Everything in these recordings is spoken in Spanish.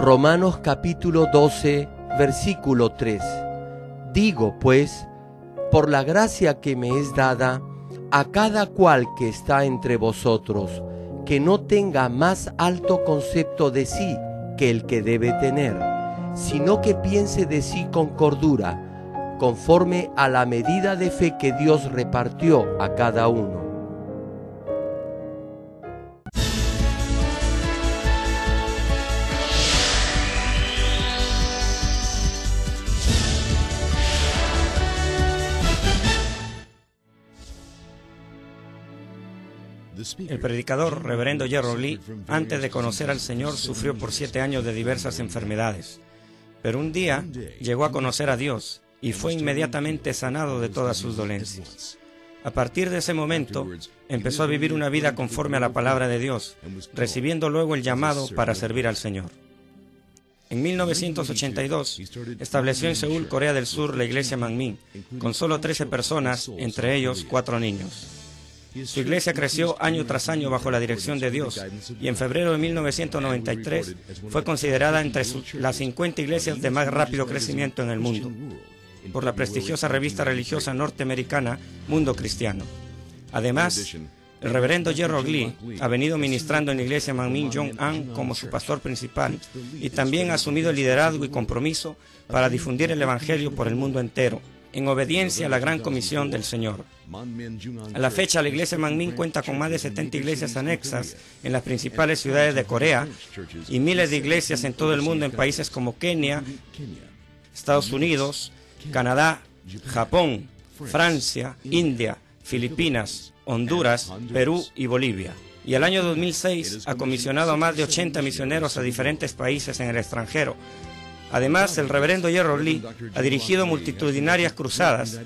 Romanos capítulo 12, versículo 3. Digo, pues, por la gracia que me es dada, a cada cual que está entre vosotros, que no tenga más alto concepto de sí que el que debe tener, sino que piense de sí con cordura, conforme a la medida de fe que Dios repartió a cada uno. El predicador, reverendo Gerald Lee, antes de conocer al Señor, sufrió por 7 años de diversas enfermedades. Pero un día llegó a conocer a Dios y fue inmediatamente sanado de todas sus dolencias. A partir de ese momento, empezó a vivir una vida conforme a la palabra de Dios, recibiendo luego el llamado para servir al Señor. En 1982, estableció en Seúl, Corea del Sur, la iglesia Manmin, con solo 13 personas, entre ellos 4 niños. Su iglesia creció año tras año bajo la dirección de Dios y en febrero de 1993 fue considerada entre las 50 iglesias de más rápido crecimiento en el mundo por la prestigiosa revista religiosa norteamericana Mundo Cristiano. Además, el reverendo Gerald Lee ha venido ministrando en la iglesia Manmin Jong-an como su pastor principal y también ha asumido el liderazgo y compromiso para difundir el evangelio por el mundo entero, en obediencia a la gran comisión del Señor. A la fecha, la iglesia Manmin cuenta con más de 70 iglesias anexas en las principales ciudades de Corea y miles de iglesias en todo el mundo en países como Kenia, Estados Unidos, Canadá, Japón, Francia, India, Filipinas, Honduras, Perú y Bolivia. Y el año 2006 ha comisionado a más de 80 misioneros a diferentes países en el extranjero. Además, el reverendo Gerald Lee ha dirigido multitudinarias cruzadas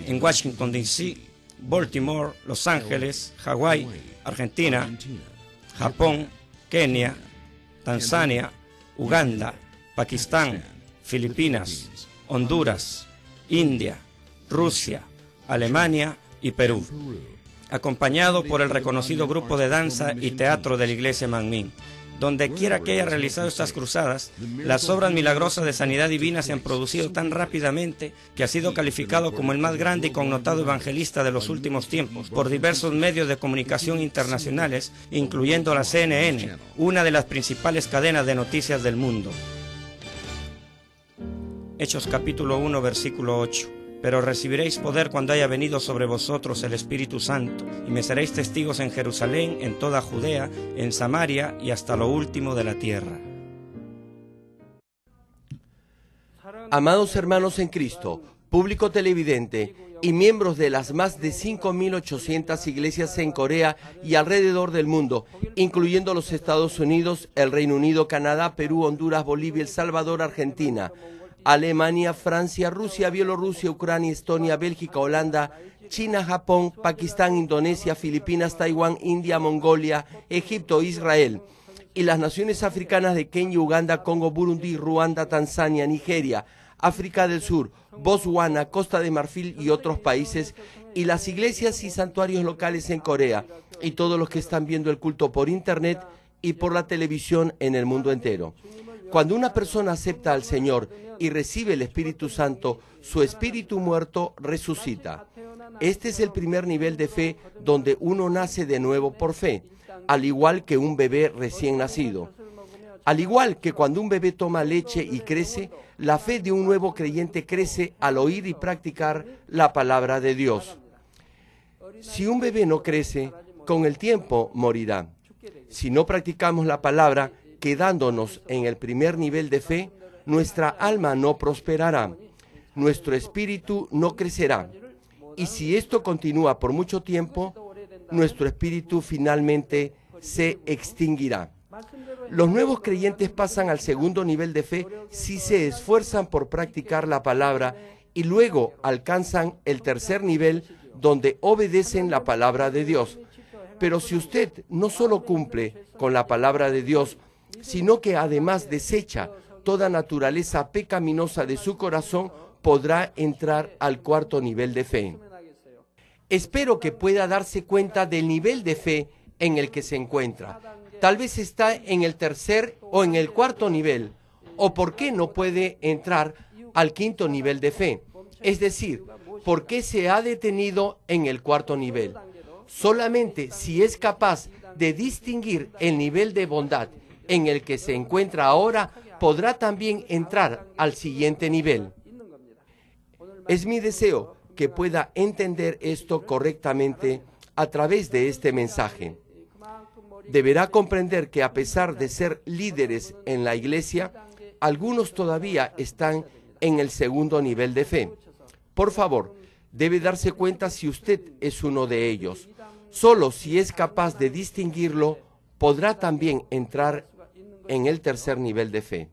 en Washington, D.C., Baltimore, Los Ángeles, Hawái, Argentina, Japón, Kenia, Tanzania, Uganda, Pakistán, Filipinas, Honduras, India, Rusia, Alemania y Perú, acompañado por el reconocido grupo de danza y teatro de la iglesia Manmin. Donde quiera que haya realizado estas cruzadas, las obras milagrosas de sanidad divina se han producido tan rápidamente que ha sido calificado como el más grande y connotado evangelista de los últimos tiempos por diversos medios de comunicación internacionales, incluyendo la CNN, una de las principales cadenas de noticias del mundo. Hechos capítulo 1, versículo 8. Pero recibiréis poder cuando haya venido sobre vosotros el Espíritu Santo, y me seréis testigos en Jerusalén, en toda Judea, en Samaria y hasta lo último de la tierra. Amados hermanos en Cristo, público televidente y miembros de las más de 5.800 iglesias en Corea y alrededor del mundo, incluyendo los Estados Unidos, el Reino Unido, Canadá, Perú, Honduras, Bolivia, El Salvador, Argentina, Alemania, Francia, Rusia, Bielorrusia, Ucrania, Estonia, Bélgica, Holanda, China, Japón, Pakistán, Indonesia, Filipinas, Taiwán, India, Mongolia, Egipto, Israel, y las naciones africanas de Kenia, Uganda, Congo, Burundi, Ruanda, Tanzania, Nigeria, África del Sur, Botswana, Costa de Marfil y otros países, y las iglesias y santuarios locales en Corea, y todos los que están viendo el culto por internet y por la televisión en el mundo entero. Cuando una persona acepta al Señor y recibe el Espíritu Santo, su espíritu muerto resucita. Este es el primer nivel de fe donde uno nace de nuevo por fe, al igual que un bebé recién nacido. Al igual que cuando un bebé toma leche y crece, la fe de un nuevo creyente crece al oír y practicar la palabra de Dios. Si un bebé no crece, con el tiempo morirá. Si no practicamos la palabra, quedándonos en el primer nivel de fe, nuestra alma no prosperará, nuestro espíritu no crecerá. Y si esto continúa por mucho tiempo, nuestro espíritu finalmente se extinguirá. Los nuevos creyentes pasan al segundo nivel de fe si se esfuerzan por practicar la palabra y luego alcanzan el tercer nivel donde obedecen la palabra de Dios. Pero si usted no solo cumple con la palabra de Dios, sino que además desecha toda naturaleza pecaminosa de su corazón, podrá entrar al cuarto nivel de fe. Espero que pueda darse cuenta del nivel de fe en el que se encuentra. Tal vez está en el tercer o en el cuarto nivel. ¿O por qué no puede entrar al quinto nivel de fe? Es decir, ¿por qué se ha detenido en el cuarto nivel? Solamente si es capaz de distinguir el nivel de bondad en el que se encuentra ahora, podrá también entrar al siguiente nivel. Es mi deseo que pueda entender esto correctamente a través de este mensaje. Deberá comprender que a pesar de ser líderes en la iglesia, algunos todavía están en el segundo nivel de fe. Por favor, debe darse cuenta si usted es uno de ellos. Solo si es capaz de distinguirlo, podrá también entrar en el tercer nivel de fe.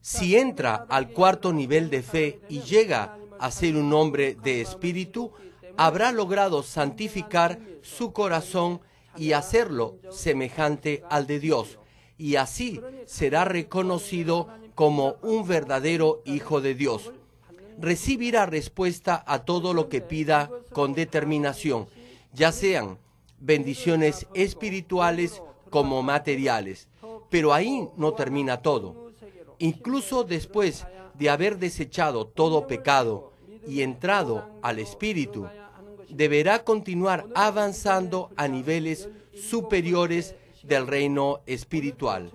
Si entra al cuarto nivel de fe y llega a ser un hombre de espíritu, habrá logrado santificar su corazón y hacerlo semejante al de Dios, y así será reconocido como un verdadero hijo de Dios. Recibirá respuesta a todo lo que pida con determinación, ya sean bendiciones espirituales como materiales. Pero ahí no termina todo. Incluso después de haber desechado todo pecado y entrado al Espíritu, deberá continuar avanzando a niveles superiores del reino espiritual.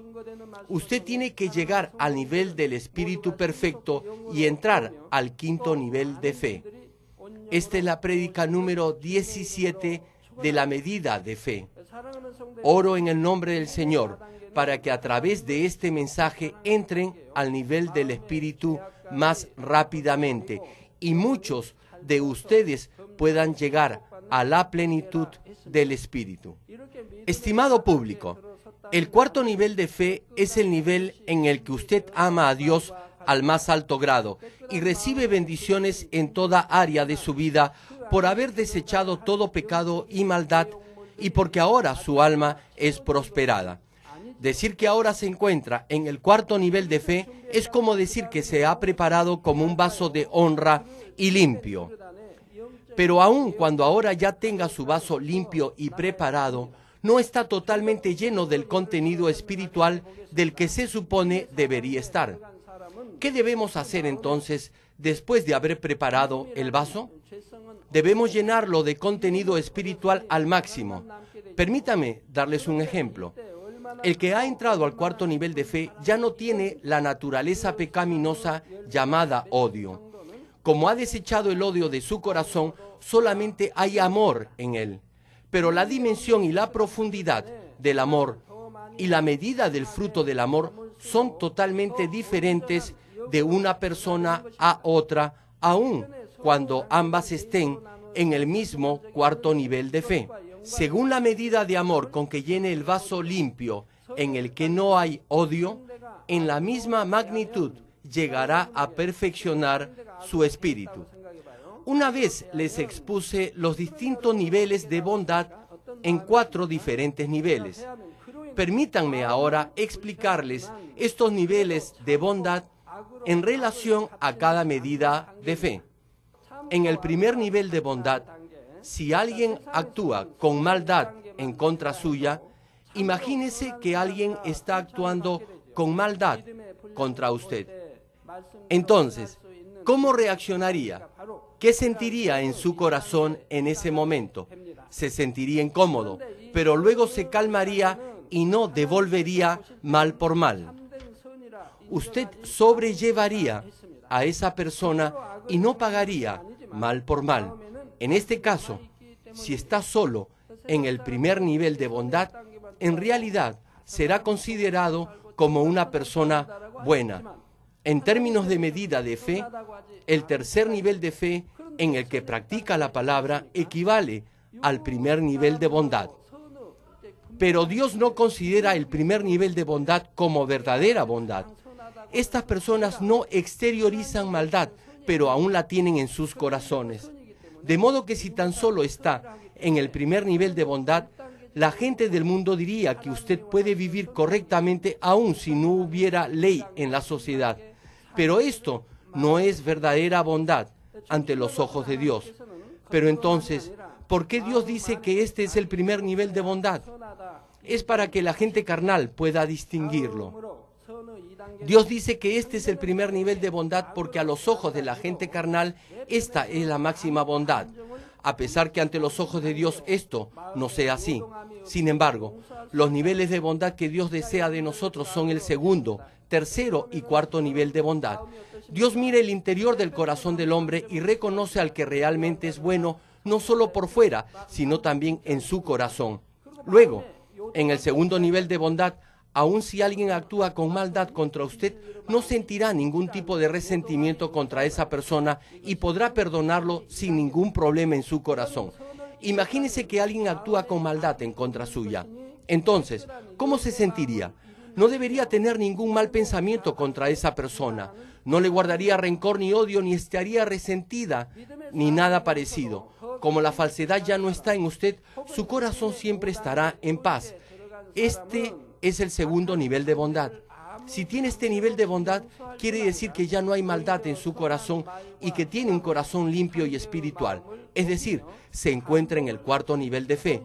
Usted tiene que llegar al nivel del Espíritu perfecto y entrar al quinto nivel de fe. Esta es la prédica número 17 de la medida de fe. Oro en el nombre del Señor para que a través de este mensaje entren al nivel del Espíritu más rápidamente y muchos de ustedes puedan llegar a la plenitud del Espíritu. Estimado público, el cuarto nivel de fe es el nivel en el que usted ama a Dios al más alto grado y recibe bendiciones en toda área de su vida por haber desechado todo pecado y maldad y porque ahora su alma es prosperada. Decir que ahora se encuentra en el cuarto nivel de fe es como decir que se ha preparado como un vaso de honra y limpio. Pero aun cuando ahora ya tenga su vaso limpio y preparado, no está totalmente lleno del contenido espiritual del que se supone debería estar. ¿Qué debemos hacer entonces después de haber preparado el vaso? Debemos llenarlo de contenido espiritual al máximo. Permítame darles un ejemplo. El que ha entrado al cuarto nivel de fe ya no tiene la naturaleza pecaminosa llamada odio. Como ha desechado el odio de su corazón, solamente hay amor en él. Pero la dimensión y la profundidad del amor y la medida del fruto del amor son totalmente diferentes de una persona a otra, aun cuando ambas estén en el mismo cuarto nivel de fe. Según la medida de amor con que llene el vaso limpio en el que no hay odio, en la misma magnitud llegará a perfeccionar su espíritu. Una vez les expuse los distintos niveles de bondad en 4 diferentes niveles. Permítanme ahora explicarles estos niveles de bondad en relación a cada medida de fe. En el primer nivel de bondad, si alguien actúa con maldad en contra suya, imagínese que alguien está actuando con maldad contra usted. Entonces, ¿cómo reaccionaría? ¿Qué sentiría en su corazón en ese momento? Se sentiría incómodo, pero luego se calmaría y no devolvería mal por mal. Usted sobrellevaría a esa persona y no pagaría mal por mal. En este caso, si está solo en el primer nivel de bondad, en realidad será considerado como una persona buena. En términos de medida de fe, el tercer nivel de fe en el que practica la palabra equivale al primer nivel de bondad. Pero Dios no considera el primer nivel de bondad como verdadera bondad. Estas personas no exteriorizan maldad, pero aún la tienen en sus corazones. De modo que si tan solo está en el primer nivel de bondad, la gente del mundo diría que usted puede vivir correctamente aun si no hubiera ley en la sociedad. Pero esto no es verdadera bondad ante los ojos de Dios. Pero entonces, ¿Por qué Dios dice que este es el primer nivel de bondad? Es para que la gente carnal pueda distinguirlo. Dios dice que este es el primer nivel de bondad porque a los ojos de la gente carnal esta es la máxima bondad, a pesar que ante los ojos de Dios esto no sea así. Sin embargo, los niveles de bondad que Dios desea de nosotros son el segundo, tercero y cuarto nivel de bondad. Dios mira el interior del corazón del hombre y reconoce al que realmente es bueno, no solo por fuera, sino también en su corazón. Luego, en el segundo nivel de bondad, aun si alguien actúa con maldad contra usted, no sentirá ningún tipo de resentimiento contra esa persona y podrá perdonarlo sin ningún problema en su corazón. Imagínese que alguien actúa con maldad en contra suya. Entonces, ¿cómo se sentiría? No debería tener ningún mal pensamiento contra esa persona. No le guardaría rencor ni odio, ni estaría resentida, ni nada parecido. Como la falsedad ya no está en usted, su corazón siempre estará en paz. Este es el segundo nivel de bondad. Si tiene este nivel de bondad, quiere decir que ya no hay maldad en su corazón y que tiene un corazón limpio y espiritual. Es decir, se encuentra en el cuarto nivel de fe.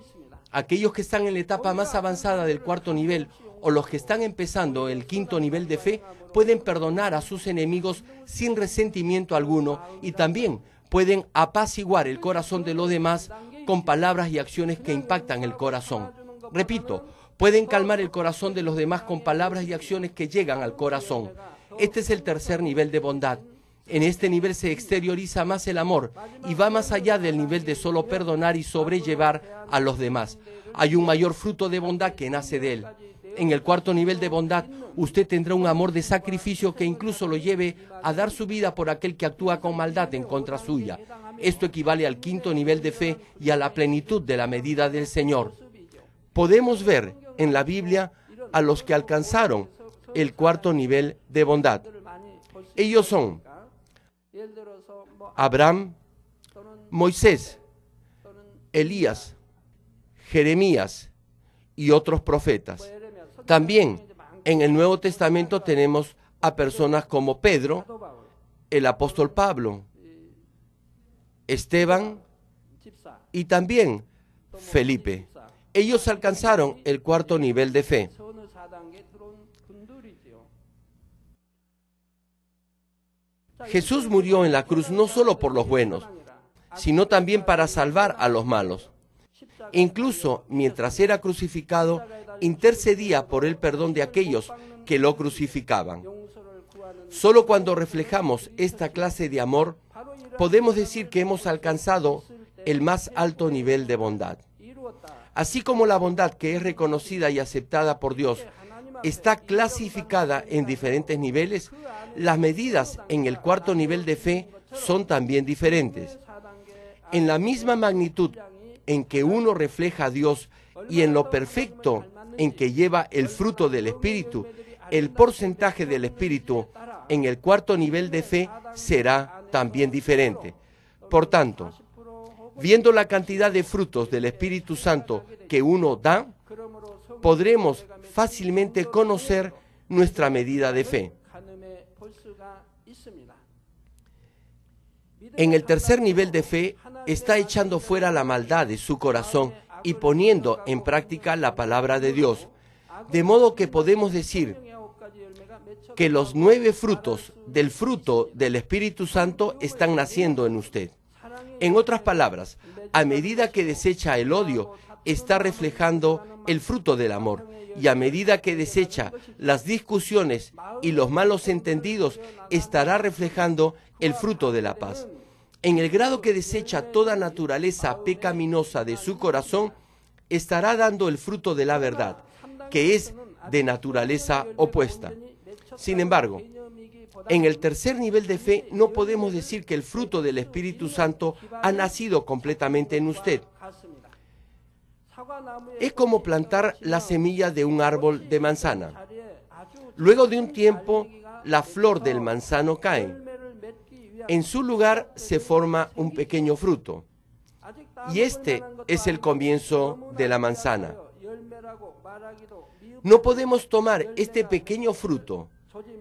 Aquellos que están en la etapa más avanzada del cuarto nivel o los que están empezando el quinto nivel de fe pueden perdonar a sus enemigos sin resentimiento alguno y también pueden apaciguar el corazón de los demás con palabras y acciones que impactan el corazón. Repito, pueden calmar el corazón de los demás con palabras y acciones que llegan al corazón. Este es el tercer nivel de bondad. En este nivel se exterioriza más el amor y va más allá del nivel de solo perdonar y sobrellevar a los demás. Hay un mayor fruto de bondad que nace de él. En el cuarto nivel de bondad, usted tendrá un amor de sacrificio que incluso lo lleve a dar su vida por aquel que actúa con maldad en contra suya. Esto equivale al quinto nivel de fe y a la plenitud de la medida del Señor. Podemos ver en la Biblia a los que alcanzaron el cuarto nivel de bondad. Ellos son Abraham, Moisés, Elías, Jeremías y otros profetas. También en el Nuevo Testamento tenemos a personas como Pedro, el apóstol Pablo, Esteban y también Felipe. Ellos alcanzaron el cuarto nivel de fe. Jesús murió en la cruz no solo por los buenos, sino también para salvar a los malos. Incluso mientras era crucificado, intercedía por el perdón de aquellos que lo crucificaban. Solo cuando reflejamos esta clase de amor, podemos decir que hemos alcanzado el más alto nivel de bondad. Así como la bondad que es reconocida y aceptada por Dios está clasificada en diferentes niveles, las medidas en el cuarto nivel de fe son también diferentes. En la misma magnitud en que uno refleja a Dios y en lo perfecto en que lleva el fruto del Espíritu, el porcentaje del Espíritu en el cuarto nivel de fe será también diferente. Por tanto, viendo la cantidad de frutos del Espíritu Santo que uno da, podremos fácilmente conocer nuestra medida de fe. En el tercer nivel de fe está echando fuera la maldad de su corazón y poniendo en práctica la palabra de Dios. De modo que podemos decir que los 9 frutos del Espíritu Santo están naciendo en usted. En otras palabras, a medida que desecha el odio, está reflejando el fruto del amor. Y a medida que desecha las discusiones y los malos entendidos, estará reflejando el fruto de la paz. En el grado que desecha toda naturaleza pecaminosa de su corazón, estará dando el fruto de la verdad, que es de naturaleza opuesta. Sin embargo, en el tercer nivel de fe no podemos decir que el fruto del Espíritu Santo ha nacido completamente en usted. Es como plantar la semilla de un árbol de manzana. Luego de un tiempo, la flor del manzano cae. En su lugar se forma un pequeño fruto. Y este es el comienzo de la manzana. No podemos tomar este pequeño fruto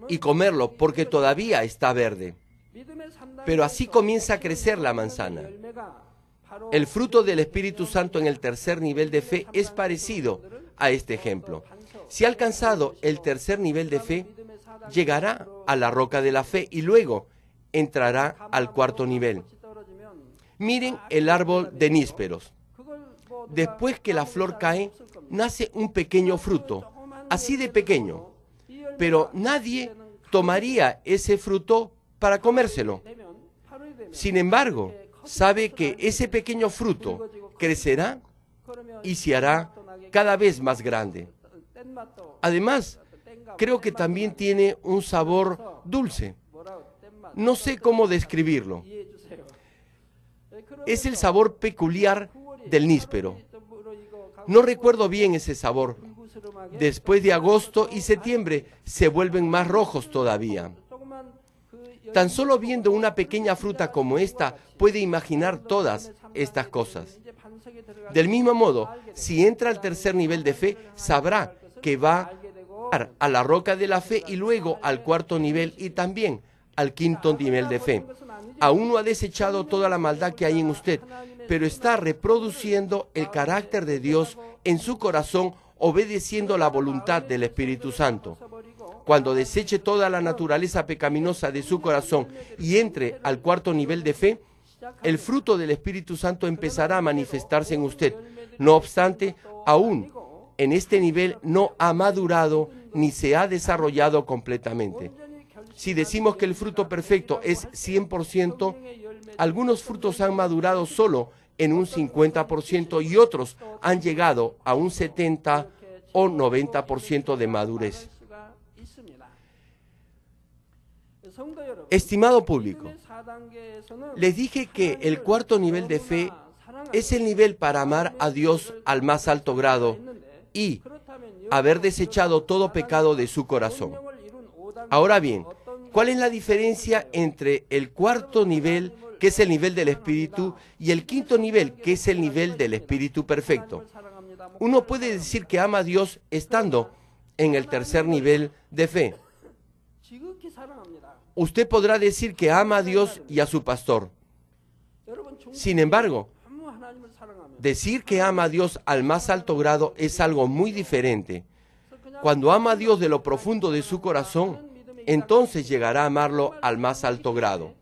y comerlo porque todavía está verde. Pero así comienza a crecer la manzana. El fruto del Espíritu Santo en el tercer nivel de fe es parecido a este ejemplo. Si ha alcanzado el tercer nivel de fe, llegará a la roca de la fe y luego entrará al cuarto nivel. Miren el árbol de nísperos. Después que la flor cae, nace un pequeño fruto, así de pequeño, pero nadie tomaría ese fruto para comérselo. Sin embargo, sabe que ese pequeño fruto crecerá y se hará cada vez más grande. Además, creo que también tiene un sabor dulce. No sé cómo describirlo. Es el sabor peculiar del níspero. No recuerdo bien ese sabor. Después de agosto y septiembre se vuelven más rojos todavía. Tan solo viendo una pequeña fruta como esta puede imaginar todas estas cosas. Del mismo modo, si entra al tercer nivel de fe, sabrá que va a la roca de la fe y luego al cuarto nivel y también al quinto nivel de fe. Aún no ha desechado toda la maldad que hay en usted, pero está reproduciendo el carácter de Dios en su corazón, obedeciendo la voluntad del Espíritu Santo. Cuando deseche toda la naturaleza pecaminosa de su corazón y entre al cuarto nivel de fe, el fruto del Espíritu Santo empezará a manifestarse en usted. No obstante, aún en este nivel no ha madurado ni se ha desarrollado completamente. Si decimos que el fruto perfecto es 100%, algunos frutos han madurado solo en un 50% y otros han llegado a un 70 o 90% de madurez. Estimado público, les dije que el cuarto nivel de fe es el nivel para amar a Dios al más alto grado y haber desechado todo pecado de su corazón. Ahora bien, ¿cuál es la diferencia entre el cuarto nivel, que es el nivel del Espíritu, y el quinto nivel, que es el nivel del Espíritu perfecto? Uno puede decir que ama a Dios estando en el tercer nivel de fe. Usted podrá decir que ama a Dios y a su pastor. Sin embargo, decir que ama a Dios al más alto grado es algo muy diferente. Cuando ama a Dios de lo profundo de su corazón, entonces llegará a amarlo al más alto grado.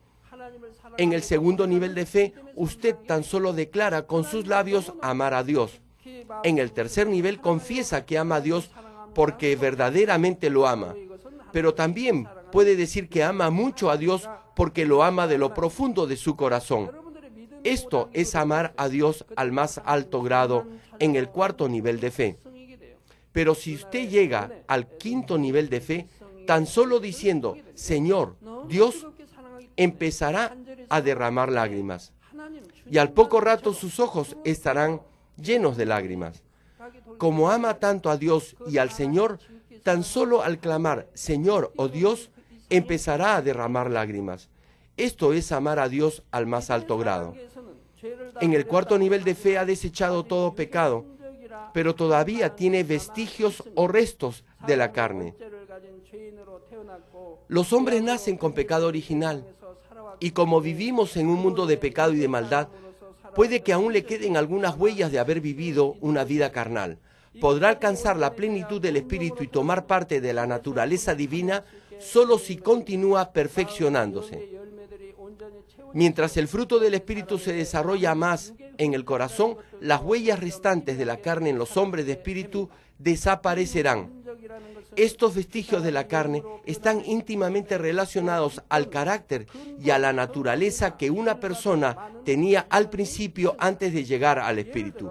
En el segundo nivel de fe, usted tan solo declara con sus labios amar a Dios. En el tercer nivel confiesa que ama a Dios porque verdaderamente lo ama, pero también puede decir que ama mucho a Dios porque lo ama de lo profundo de su corazón. Esto es amar a Dios al más alto grado en el cuarto nivel de fe. Pero si usted llega al quinto nivel de fe, tan solo diciendo, Señor, Dios, empezará a derramar lágrimas. Y al poco rato sus ojos estarán llenos de lágrimas. Como ama tanto a Dios y al Señor, tan solo al clamar, Señor o Dios, empezará a derramar lágrimas. Esto es amar a Dios al más alto grado. En el cuarto nivel de fe ha desechado todo pecado, pero todavía tiene vestigios o restos de la carne. Los hombres nacen con pecado original, y como vivimos en un mundo de pecado y de maldad, puede que aún le queden algunas huellas de haber vivido una vida carnal. Podrá alcanzar la plenitud del Espíritu y tomar parte de la naturaleza divina solo si continúa perfeccionándose. Mientras el fruto del Espíritu se desarrolla más en el corazón, las huellas restantes de la carne en los hombres de Espíritu desaparecerán. Estos vestigios de la carne están íntimamente relacionados al carácter y a la naturaleza que una persona tenía al principio antes de llegar al Espíritu.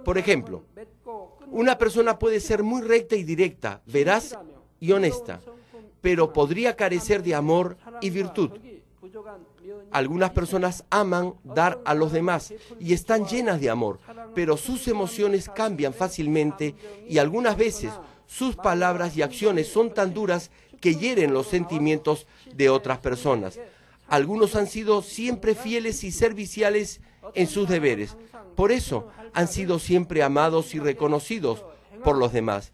Por ejemplo, una persona puede ser muy recta y directa, veraz y honesta, pero podría carecer de amor y virtud. Algunas personas aman dar a los demás y están llenas de amor, pero sus emociones cambian fácilmente y algunas veces sus palabras y acciones son tan duras que hieren los sentimientos de otras personas. Algunos han sido siempre fieles y serviciales en sus deberes. Por eso han sido siempre amados y reconocidos por los demás.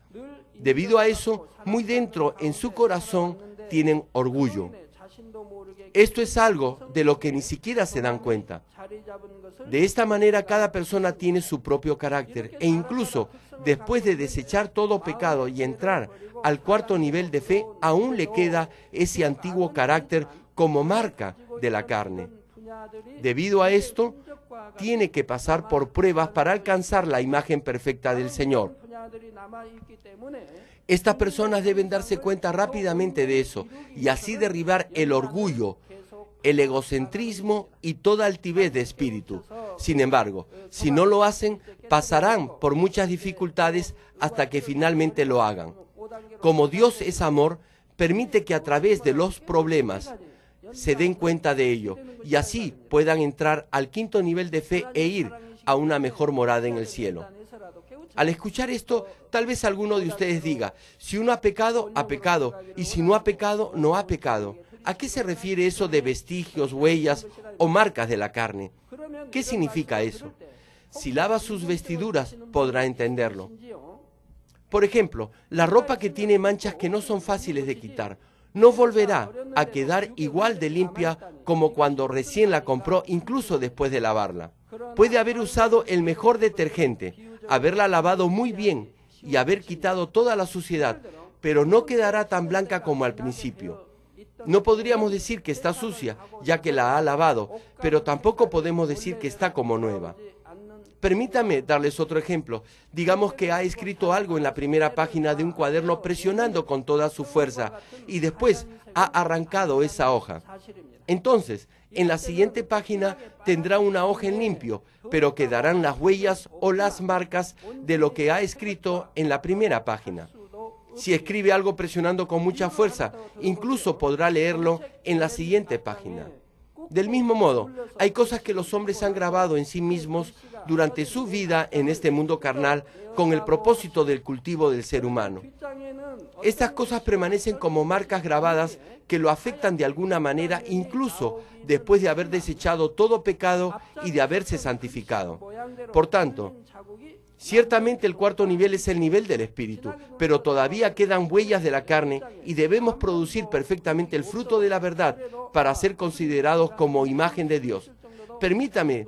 Debido a eso, muy dentro en su corazón tienen orgullo. Esto es algo de lo que ni siquiera se dan cuenta. De esta manera cada persona tiene su propio carácter e incluso después de desechar todo pecado y entrar al cuarto nivel de fe, aún le queda ese antiguo carácter como marca de la carne. Debido a esto, tiene que pasar por pruebas para alcanzar la imagen perfecta del Señor. Estas personas deben darse cuenta rápidamente de eso y así derribar el orgullo, el egocentrismo y toda altivez de espíritu. Sin embargo, si no lo hacen, pasarán por muchas dificultades hasta que finalmente lo hagan. Como Dios es amor, permite que a través de los problemas se den cuenta de ello y así puedan entrar al quinto nivel de fe e ir a una mejor morada en el cielo. Al escuchar esto, tal vez alguno de ustedes diga, si uno ha pecado, y si no ha pecado, no ha pecado. ¿A qué se refiere eso de vestigios, huellas o marcas de la carne? ¿Qué significa eso? Si lava sus vestiduras, podrá entenderlo. Por ejemplo, la ropa que tiene manchas que no son fáciles de quitar, no volverá a quedar igual de limpia como cuando recién la compró, incluso después de lavarla. Puede haber usado el mejor detergente, haberla lavado muy bien y haber quitado toda la suciedad, pero no quedará tan blanca como al principio. No podríamos decir que está sucia, ya que la ha lavado, pero tampoco podemos decir que está como nueva. Permítame darles otro ejemplo. Digamos que ha escrito algo en la primera página de un cuaderno presionando con toda su fuerza y después ha arrancado esa hoja. Entonces, en la siguiente página tendrá una hoja en limpio, pero quedarán las huellas o las marcas de lo que ha escrito en la primera página. Si escribe algo presionando con mucha fuerza, incluso podrá leerlo en la siguiente página. Del mismo modo, hay cosas que los hombres han grabado en sí mismos durante su vida en este mundo carnal con el propósito del cultivo del ser humano. Estas cosas permanecen como marcas grabadas que lo afectan de alguna manera incluso después de haber desechado todo pecado y de haberse santificado. Por tanto, ciertamente el cuarto nivel es el nivel del espíritu, pero todavía quedan huellas de la carne y debemos producir perfectamente el fruto de la verdad para ser considerados como imagen de Dios. Permítame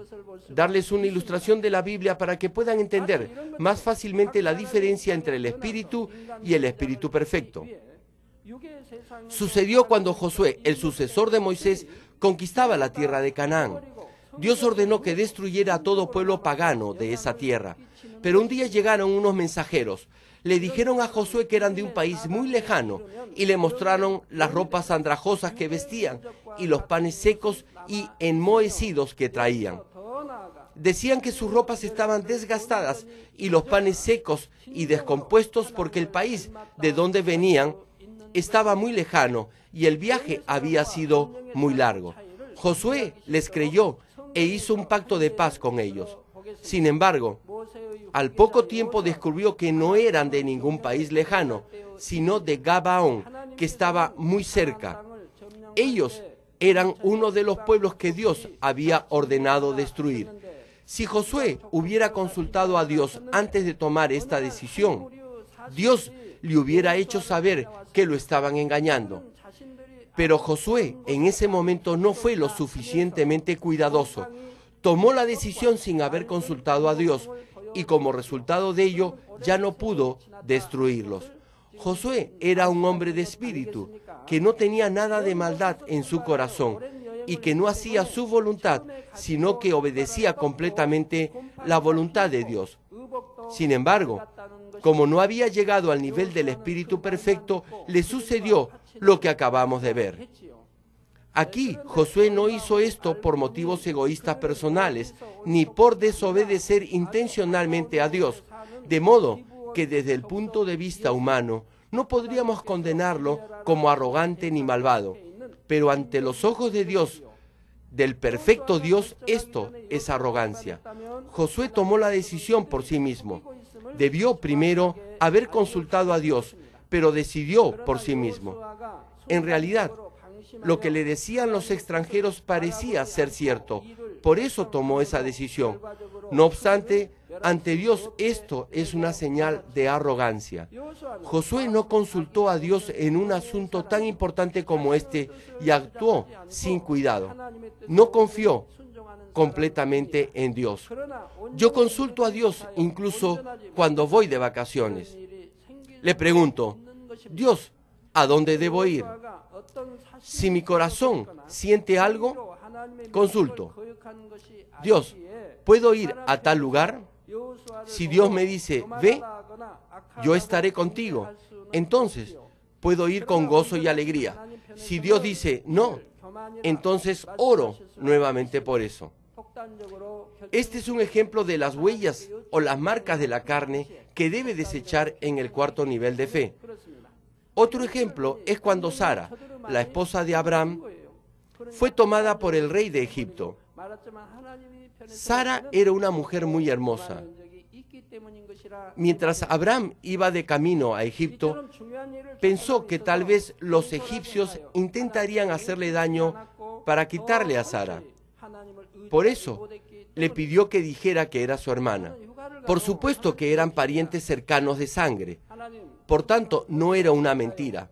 darles una ilustración de la Biblia para que puedan entender más fácilmente la diferencia entre el espíritu y el espíritu perfecto. Sucedió cuando Josué, el sucesor de Moisés, conquistaba la tierra de Canaán. Dios ordenó que destruyera a todo pueblo pagano de esa tierra. Pero un día llegaron unos mensajeros. Le dijeron a Josué que eran de un país muy lejano y le mostraron las ropas andrajosas que vestían y los panes secos y enmohecidos que traían. Decían que sus ropas estaban desgastadas y los panes secos y descompuestos porque el país de donde venían estaba muy lejano y el viaje había sido muy largo. Josué les creyó e hizo un pacto de paz con ellos. Sin embargo, al poco tiempo descubrió que no eran de ningún país lejano, sino de Gabaón, que estaba muy cerca. Ellos eran uno de los pueblos que Dios había ordenado destruir. Si Josué hubiera consultado a Dios antes de tomar esta decisión, Dios le hubiera hecho saber que lo estaban engañando. Pero Josué en ese momento no fue lo suficientemente cuidadoso. Tomó la decisión sin haber consultado a Dios y como resultado de ello ya no pudo destruirlos. Josué era un hombre de espíritu, que no tenía nada de maldad en su corazón y que no hacía su voluntad, sino que obedecía completamente la voluntad de Dios. Sin embargo, como no había llegado al nivel del espíritu perfecto, le sucedió lo que acabamos de ver. Aquí, Josué no hizo esto por motivos egoístas personales, ni por desobedecer intencionalmente a Dios, de modo que desde el punto de vista humano no podríamos condenarlo como arrogante ni malvado, pero ante los ojos de Dios, del perfecto Dios, esto es arrogancia. Josué tomó la decisión por sí mismo. Debió primero haber consultado a Dios, pero decidió por sí mismo. En realidad, lo que le decían los extranjeros parecía ser cierto, por eso tomó esa decisión. No obstante, Ante Dios esto es una señal de arrogancia. Josué no consultó a Dios en un asunto tan importante como este y actuó sin cuidado. No confió completamente en Dios. Yo consulto a Dios incluso cuando voy de vacaciones. Le pregunto, Dios, ¿a dónde debo ir? Si mi corazón siente algo, consulto. Dios, ¿puedo ir a tal lugar? Si Dios me dice, ve, yo estaré contigo, entonces puedo ir con gozo y alegría. Si Dios dice, no, entonces oro nuevamente por eso. Este es un ejemplo de las huellas o las marcas de la carne que debe desechar en el cuarto nivel de fe. Otro ejemplo es cuando Sara, la esposa de Abraham, fue tomada por el rey de Egipto. Sara era una mujer muy hermosa. Mientras Abraham iba de camino a Egipto, pensó que tal vez los egipcios intentarían hacerle daño para quitarle a Sara. Por eso, le pidió que dijera que era su hermana. Por supuesto que eran parientes cercanos de sangre. Por tanto, no era una mentira.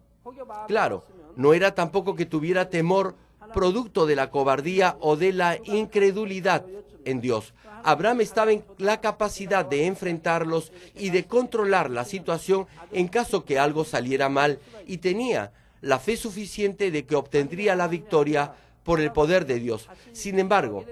Claro, no era tampoco que tuviera temor producto de la cobardía o de la incredulidad en Dios. Abraham estaba en la capacidad de enfrentarlos y de controlar la situación en caso que algo saliera mal, y tenía la fe suficiente de que obtendría la victoria por el poder de Dios. Sin embargo,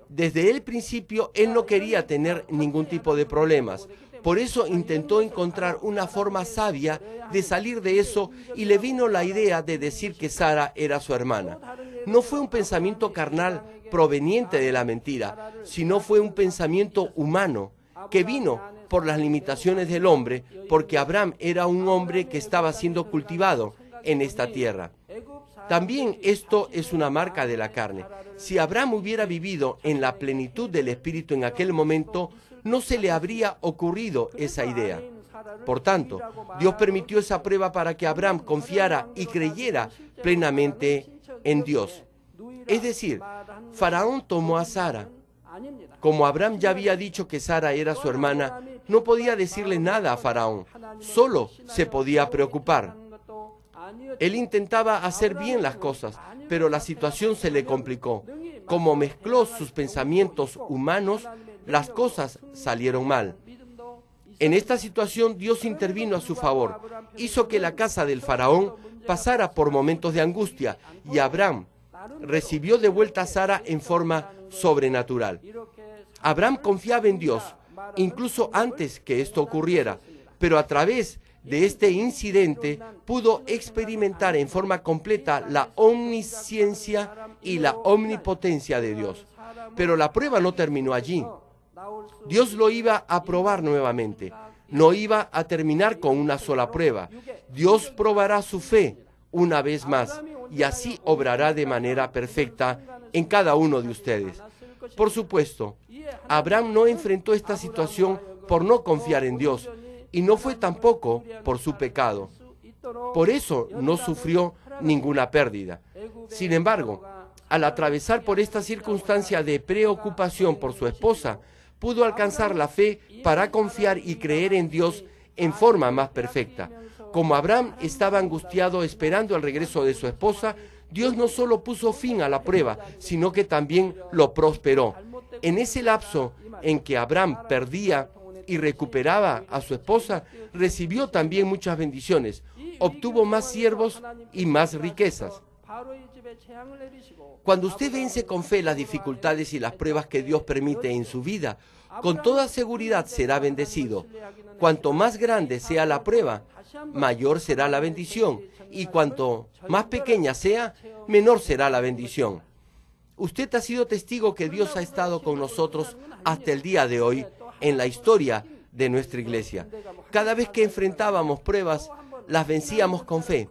desde el principio él no quería tener ningún tipo de problemas. Por eso intentó encontrar una forma sabia de salir de eso y le vino la idea de decir que Sara era su hermana. No fue un pensamiento carnal proveniente de la mentira, sino fue un pensamiento humano que vino por las limitaciones del hombre, porque Abraham era un hombre que estaba siendo cultivado en esta tierra. También esto es una marca de la carne. Si Abraham hubiera vivido en la plenitud del Espíritu en aquel momento, no se le habría ocurrido esa idea. Por tanto, Dios permitió esa prueba para que Abraham confiara y creyera plenamente en Dios. Es decir, Faraón tomó a Sara. Como Abraham ya había dicho que Sara era su hermana, no podía decirle nada a Faraón, solo se podía preocupar. Él intentaba hacer bien las cosas, pero la situación se le complicó. Como mezcló sus pensamientos humanos, las cosas salieron mal. En esta situación, Dios intervino a su favor, hizo que la casa del faraón pasara por momentos de angustia, y Abraham recibió de vuelta a Sara en forma sobrenatural. Abraham confiaba en Dios, incluso antes que esto ocurriera, pero a través de este incidente pudo experimentar en forma completa la omnisciencia y la omnipotencia de Dios. Pero la prueba no terminó allí. Dios lo iba a probar nuevamente. No iba a terminar con una sola prueba. Dios probará su fe una vez más, y así obrará de manera perfecta en cada uno de ustedes. Por supuesto, Abraham no enfrentó esta situación por no confiar en Dios, y no fue tampoco por su pecado. Por eso no sufrió ninguna pérdida. Sin embargo, al atravesar por esta circunstancia de preocupación por su esposa, pudo alcanzar la fe para confiar y creer en Dios en forma más perfecta. Como Abraham estaba angustiado esperando el regreso de su esposa, Dios no solo puso fin a la prueba, sino que también lo prosperó. En ese lapso en que Abraham perdía y recuperaba a su esposa, recibió también muchas bendiciones, obtuvo más siervos y más riquezas. Cuando usted vence con fe las dificultades y las pruebas que Dios permite en su vida, con toda seguridad será bendecido. Cuanto más grande sea la prueba, mayor será la bendición, y cuanto más pequeña sea, menor será la bendición. Usted ha sido testigo que Dios ha estado con nosotros hasta el día de hoy en la historia de nuestra iglesia. Cada vez que enfrentábamos pruebas, las vencíamos con fe.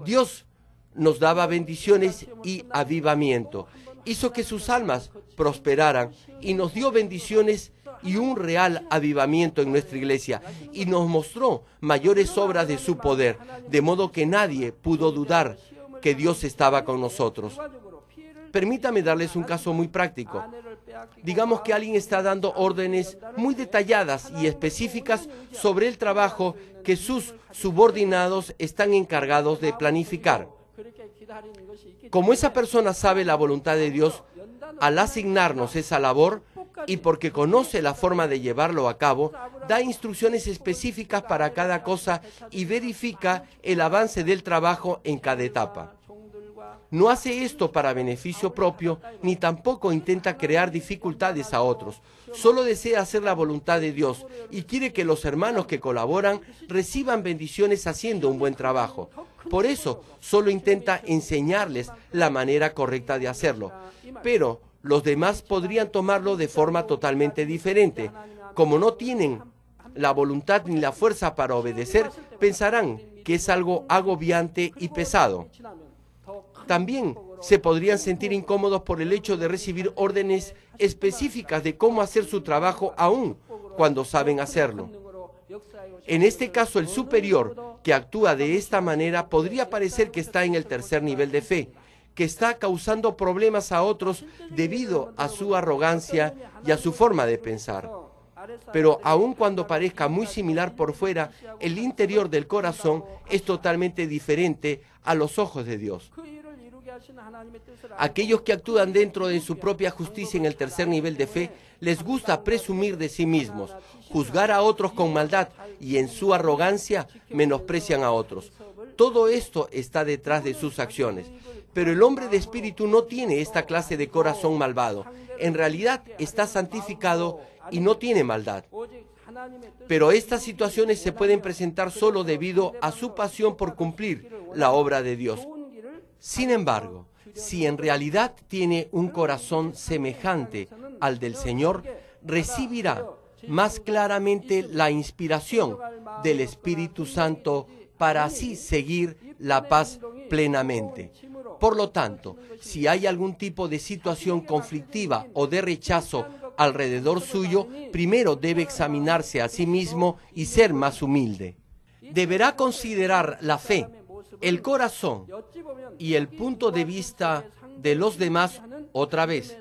Dios nos daba bendiciones y avivamiento. Hizo que sus almas prosperaran y nos dio bendiciones y un real avivamiento en nuestra iglesia, y nos mostró mayores obras de su poder, de modo que nadie pudo dudar que Dios estaba con nosotros. Permítame darles un caso muy práctico. Digamos que alguien está dando órdenes muy detalladas y específicas sobre el trabajo que sus subordinados están encargados de planificar. Como esa persona sabe la voluntad de Dios al asignarnos esa labor y porque conoce la forma de llevarlo a cabo, da instrucciones específicas para cada cosa y verifica el avance del trabajo en cada etapa. No hace esto para beneficio propio, ni tampoco intenta crear dificultades a otros. Solo desea hacer la voluntad de Dios y quiere que los hermanos que colaboran reciban bendiciones haciendo un buen trabajo. Por eso, solo intenta enseñarles la manera correcta de hacerlo. Pero los demás podrían tomarlo de forma totalmente diferente. Como no tienen la voluntad ni la fuerza para obedecer, pensarán que es algo agobiante y pesado. También se podrían sentir incómodos por el hecho de recibir órdenes específicas de cómo hacer su trabajo aún cuando saben hacerlo. En este caso, el superior que actúa de esta manera podría parecer que está en el tercer nivel de fe, que está causando problemas a otros debido a su arrogancia y a su forma de pensar. Pero aun cuando parezca muy similar por fuera, el interior del corazón es totalmente diferente a los ojos de Dios. Aquellos que actúan dentro de su propia justicia en el tercer nivel de fe, les gusta presumir de sí mismos, juzgar a otros con maldad y en su arrogancia menosprecian a otros. Todo esto está detrás de sus acciones. Pero el hombre de espíritu no tiene esta clase de corazón malvado. En realidad está santificado y no tiene maldad. Pero estas situaciones se pueden presentar solo debido a su pasión por cumplir la obra de Dios. Sin embargo, si en realidad tiene un corazón semejante al del Señor, recibirá más claramente la inspiración del Espíritu Santo para así seguir la paz plenamente. Por lo tanto, si hay algún tipo de situación conflictiva o de rechazo alrededor suyo, primero debe examinarse a sí mismo y ser más humilde. Deberá considerar la fe, el corazón y el punto de vista de los demás otra vez.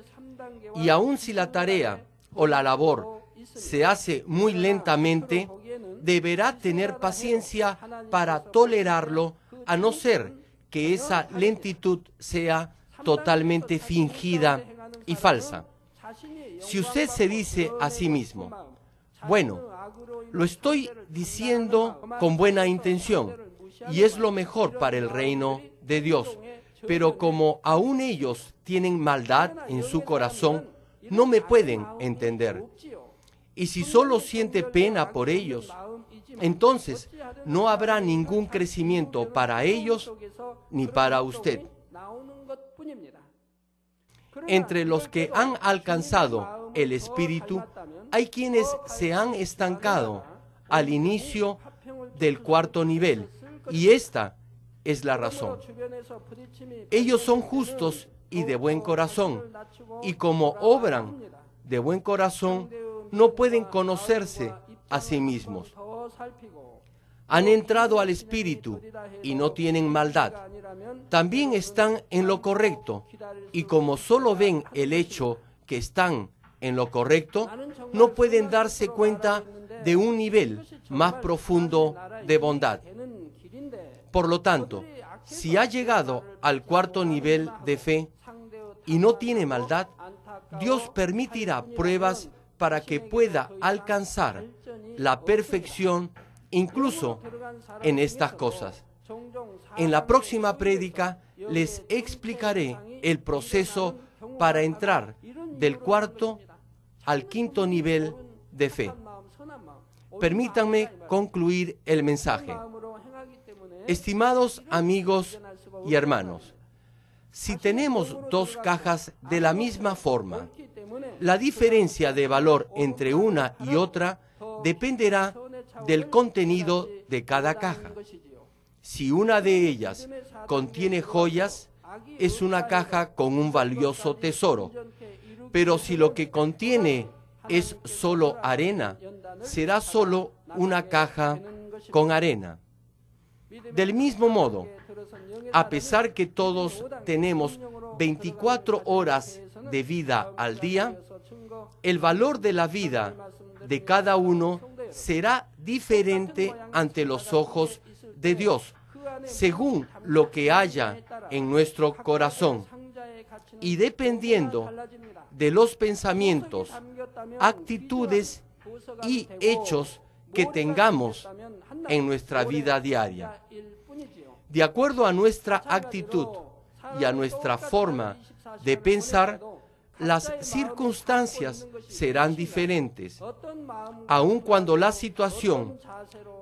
Y aun si la tarea o la labor se hace muy lentamente, deberá tener paciencia para tolerarlo, a no ser que esa lentitud sea totalmente fingida y falsa. Si usted se dice a sí mismo, bueno, lo estoy diciendo con buena intención y es lo mejor para el reino de Dios, pero como aún ellos tienen maldad en su corazón, no me pueden entender. Y si solo siente pena por ellos, entonces no habrá ningún crecimiento para ellos ni para usted. Entre los que han alcanzado el Espíritu, hay quienes se han estancado al inicio del cuarto nivel, y esta es la razón. Ellos son justos y de buen corazón, y como obran de buen corazón, no pueden conocerse a sí mismos. Han entrado al Espíritu y no tienen maldad. También están en lo correcto, y como solo ven el hecho que están en lo correcto, no pueden darse cuenta de un nivel más profundo de bondad. Por lo tanto, si ha llegado al cuarto nivel de fe y no tiene maldad, Dios permitirá pruebas para que pueda alcanzar la perfección incluso en estas cosas. En la próxima prédica les explicaré el proceso para entrar del cuarto al quinto nivel de fe. Permítanme concluir el mensaje. Estimados amigos y hermanos, si tenemos dos cajas de la misma forma, la diferencia de valor entre una y otra dependerá del contenido de cada caja. Si una de ellas contiene joyas, es una caja con un valioso tesoro. Pero si lo que contiene es solo arena, será solo una caja con arena. Del mismo modo, a pesar que todos tenemos 24 horas de vida al día, el valor de la vida de cada uno será diferente ante los ojos de Dios, según lo que haya en nuestro corazón y dependiendo de los pensamientos, actitudes y hechos que tengamos en nuestra vida diaria. De acuerdo a nuestra actitud y a nuestra forma de pensar, las circunstancias serán diferentes. Aun cuando la situación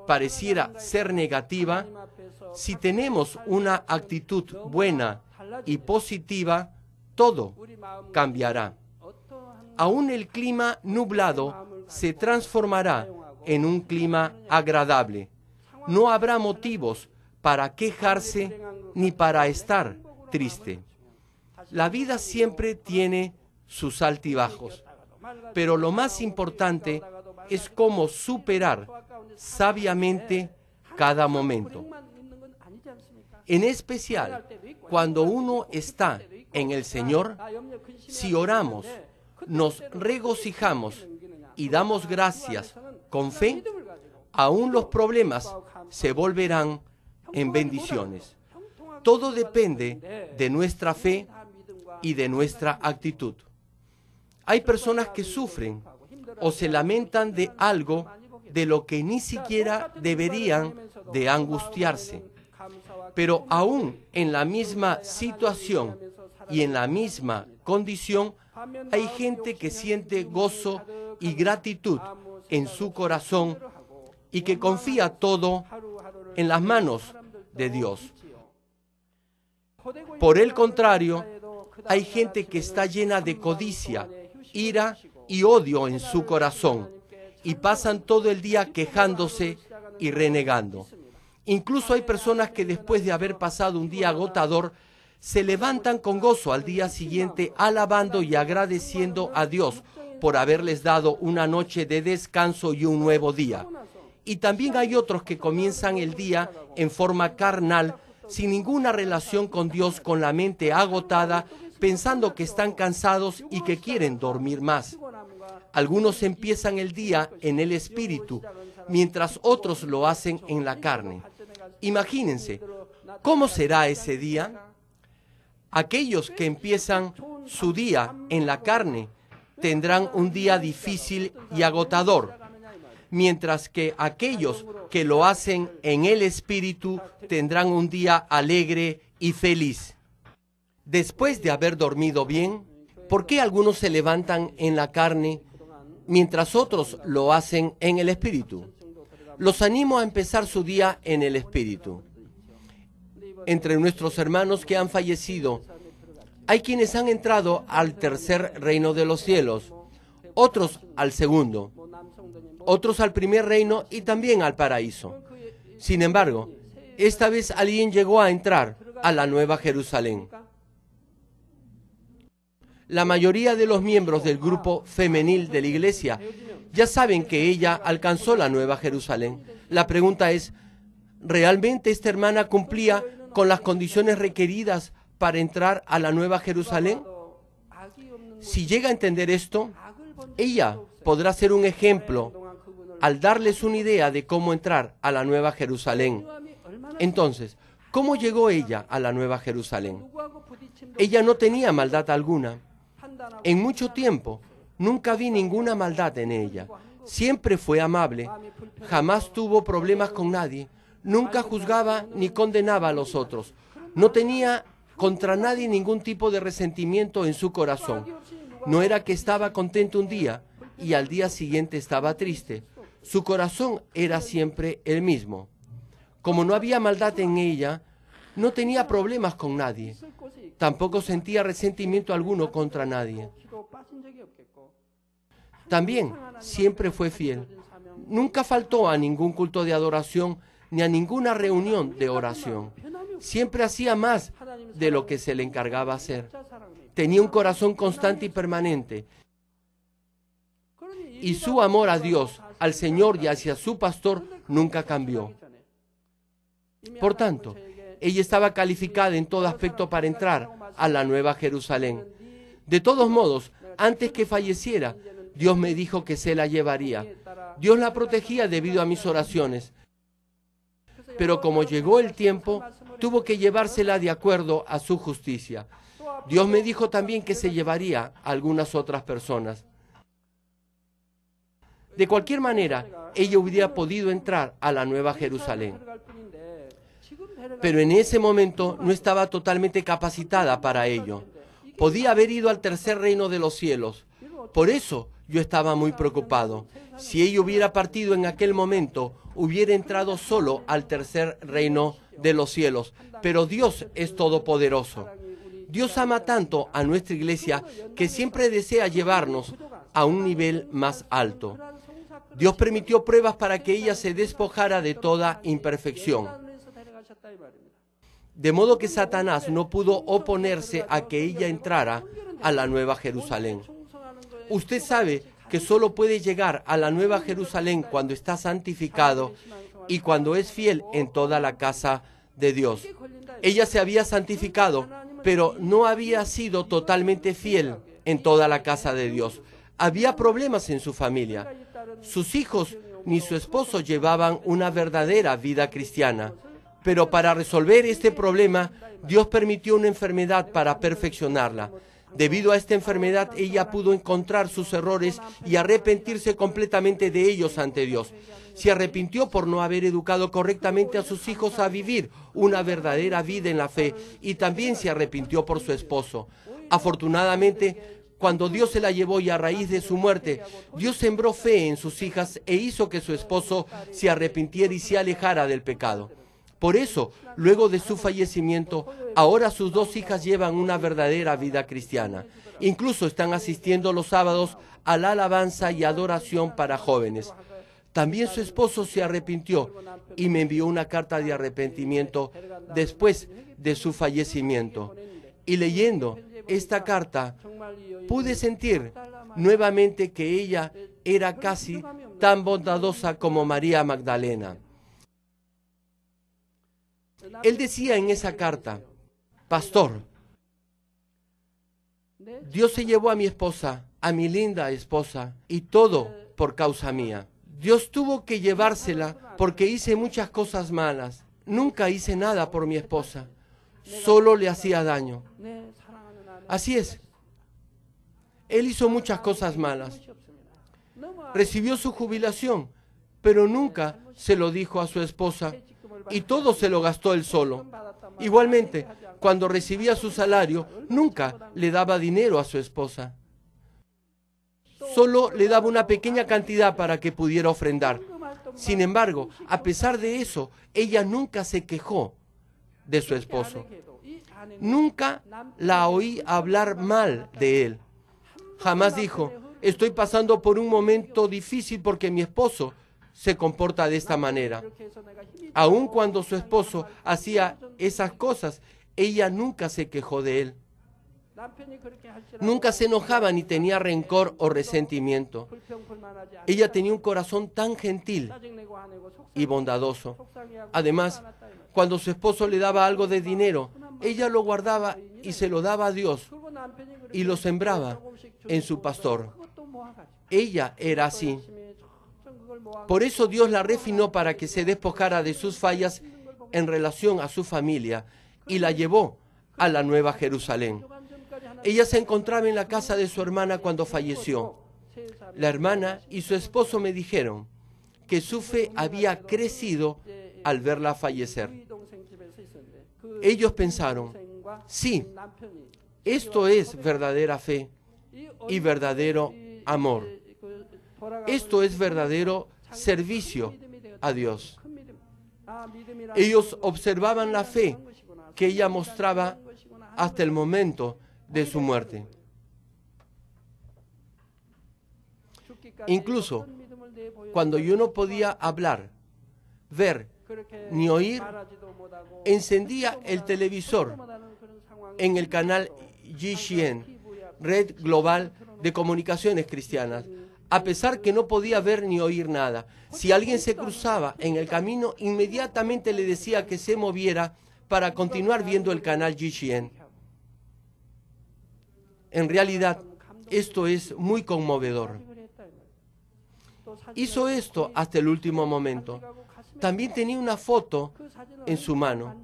pareciera ser negativa, si tenemos una actitud buena y positiva, todo cambiará. Aún el clima nublado se transformará en un clima agradable. No habrá motivos para quejarse ni para estar triste. La vida siempre tiene sus altibajos, pero lo más importante es cómo superar sabiamente cada momento. En especial, cuando uno está en el Señor, si oramos, nos regocijamos y damos gracias con fe, aún los problemas se volverán en bendiciones. Todo depende de nuestra fe y de nuestra actitud. Hay personas que sufren o se lamentan de algo de lo que ni siquiera deberían de angustiarse. Pero aún en la misma situación y en la misma condición, hay gente que siente gozo y gratitud en su corazón y que confía todo en las manos de Dios. Por el contrario, hay gente que está llena de codicia, ira y odio en su corazón y pasan todo el día quejándose y renegando. Incluso hay personas que después de haber pasado un día agotador, se levantan con gozo al día siguiente alabando y agradeciendo a Dios por haberles dado una noche de descanso y un nuevo día. Y también hay otros que comienzan el día en forma carnal, sin ninguna relación con Dios, con la mente agotada, pensando que están cansados y que quieren dormir más. Algunos empiezan el día en el espíritu, mientras otros lo hacen en la carne. Imagínense, ¿cómo será ese día? Aquellos que empiezan su día en la carne tendrán un día difícil y agotador, mientras que aquellos que lo hacen en el espíritu tendrán un día alegre y feliz. Después de haber dormido bien, ¿por qué algunos se levantan en la carne mientras otros lo hacen en el espíritu? Los animo a empezar su día en el espíritu. Entre nuestros hermanos que han fallecido, hay quienes han entrado al tercer reino de los cielos, otros al segundo, otros al primer reino y también al paraíso. Sin embargo, esta vez alguien llegó a entrar a la Nueva Jerusalén. La mayoría de los miembros del grupo femenil de la iglesia ya saben que ella alcanzó la Nueva Jerusalén. La pregunta es, ¿realmente esta hermana cumplía con las condiciones requeridas para entrar a la Nueva Jerusalén? Si llega a entender esto, ella podrá ser un ejemplo al darles una idea de cómo entrar a la Nueva Jerusalén. Entonces, ¿cómo llegó ella a la Nueva Jerusalén? Ella no tenía maldad alguna. En mucho tiempo, nunca vi ninguna maldad en ella. Siempre fue amable, jamás tuvo problemas con nadie, nunca juzgaba ni condenaba a los otros. No tenía contra nadie ningún tipo de resentimiento en su corazón. No era que estaba contento un día y al día siguiente estaba triste. Su corazón era siempre el mismo. Como no había maldad en ella, no tenía problemas con nadie. Tampoco sentía resentimiento alguno contra nadie. También siempre fue fiel. Nunca faltó a ningún culto de adoración ni a ninguna reunión de oración. Siempre hacía más de lo que se le encargaba hacer. Tenía un corazón constante y permanente. Y su amor a Dios, al Señor y hacia su pastor nunca cambió. Por tanto, ella estaba calificada en todo aspecto para entrar a la Nueva Jerusalén. De todos modos, Antes que falleciera, Dios me dijo que se la llevaría. Dios la protegía debido a mis oraciones. Pero como llegó el tiempo, tuvo que llevársela de acuerdo a su justicia. Dios me dijo también que se llevaría a algunas otras personas. De cualquier manera, ella hubiera podido entrar a la Nueva Jerusalén. Pero en ese momento no estaba totalmente capacitada para ello. Podía haber ido al tercer reino de los cielos. Por eso yo estaba muy preocupado. Si ella hubiera partido en aquel momento, hubiera entrado solo al tercer reino de los cielos. Pero Dios es todopoderoso. Dios ama tanto a nuestra iglesia que siempre desea llevarnos a un nivel más alto. Dios permitió pruebas para que ella se despojara de toda imperfección. De modo que Satanás no pudo oponerse a que ella entrara a la Nueva Jerusalén. Usted sabe que solo puede llegar a la Nueva Jerusalén cuando está santificado y cuando es fiel en toda la casa de Dios. Ella se había santificado, pero no había sido totalmente fiel en toda la casa de Dios. Había problemas en su familia. Sus hijos ni su esposo llevaban una verdadera vida cristiana. Pero para resolver este problema, Dios permitió una enfermedad para perfeccionarla. Debido a esta enfermedad, ella pudo encontrar sus errores y arrepentirse completamente de ellos ante Dios. Se arrepintió por no haber educado correctamente a sus hijos a vivir una verdadera vida en la fe, y también se arrepintió por su esposo. Afortunadamente, cuando Dios se la llevó y a raíz de su muerte, Dios sembró fe en sus hijas e hizo que su esposo se arrepintiera y se alejara del pecado. Por eso, luego de su fallecimiento, ahora sus dos hijas llevan una verdadera vida cristiana. Incluso están asistiendo los sábados a la alabanza y adoración para jóvenes. También su esposo se arrepintió y me envió una carta de arrepentimiento después de su fallecimiento. Y leyendo esta carta, pude sentir nuevamente que ella era casi tan bondadosa como María Magdalena. Él decía en esa carta: Pastor, Dios se llevó a mi esposa, a mi linda esposa, y todo por causa mía. Dios tuvo que llevársela porque hice muchas cosas malas. Nunca hice nada por mi esposa, solo le hacía daño. Así es. Él hizo muchas cosas malas. Recibió su jubilación, pero nunca se lo dijo a su esposa, y todo se lo gastó él solo. Igualmente, cuando recibía su salario, nunca le daba dinero a su esposa. Solo le daba una pequeña cantidad para que pudiera ofrendar. Sin embargo, a pesar de eso, ella nunca se quejó de su esposo. Nunca la oí hablar mal de él. Jamás dijo: estoy pasando por un momento difícil porque mi esposo se comporta de esta manera. Aun cuando su esposo hacía esas cosas, ella nunca se quejó de él. Nunca se enojaba ni tenía rencor o resentimiento. Ella tenía un corazón tan gentil y bondadoso. Además, cuando su esposo le daba algo de dinero, ella lo guardaba y se lo daba a Dios y lo sembraba en su pastor. Ella era así. Por eso Dios la refinó para que se despojara de sus fallas en relación a su familia y la llevó a la Nueva Jerusalén. Ella se encontraba en la casa de su hermana cuando falleció. La hermana y su esposo me dijeron que su fe había crecido al verla fallecer. Ellos pensaron: sí, esto es verdadera fe y verdadero amor. Esto es verdadero servicio a Dios. Ellos observaban la fe que ella mostraba hasta el momento de su muerte. Incluso cuando yo no podía hablar, ver ni oír, encendía el televisor en el canal GCN, Red Global de Comunicaciones Cristianas, a pesar que no podía ver ni oír nada. Si alguien se cruzaba en el camino, inmediatamente le decía que se moviera para continuar viendo el canal GCN. En realidad, esto es muy conmovedor. Hizo esto hasta el último momento. También tenía una foto en su mano,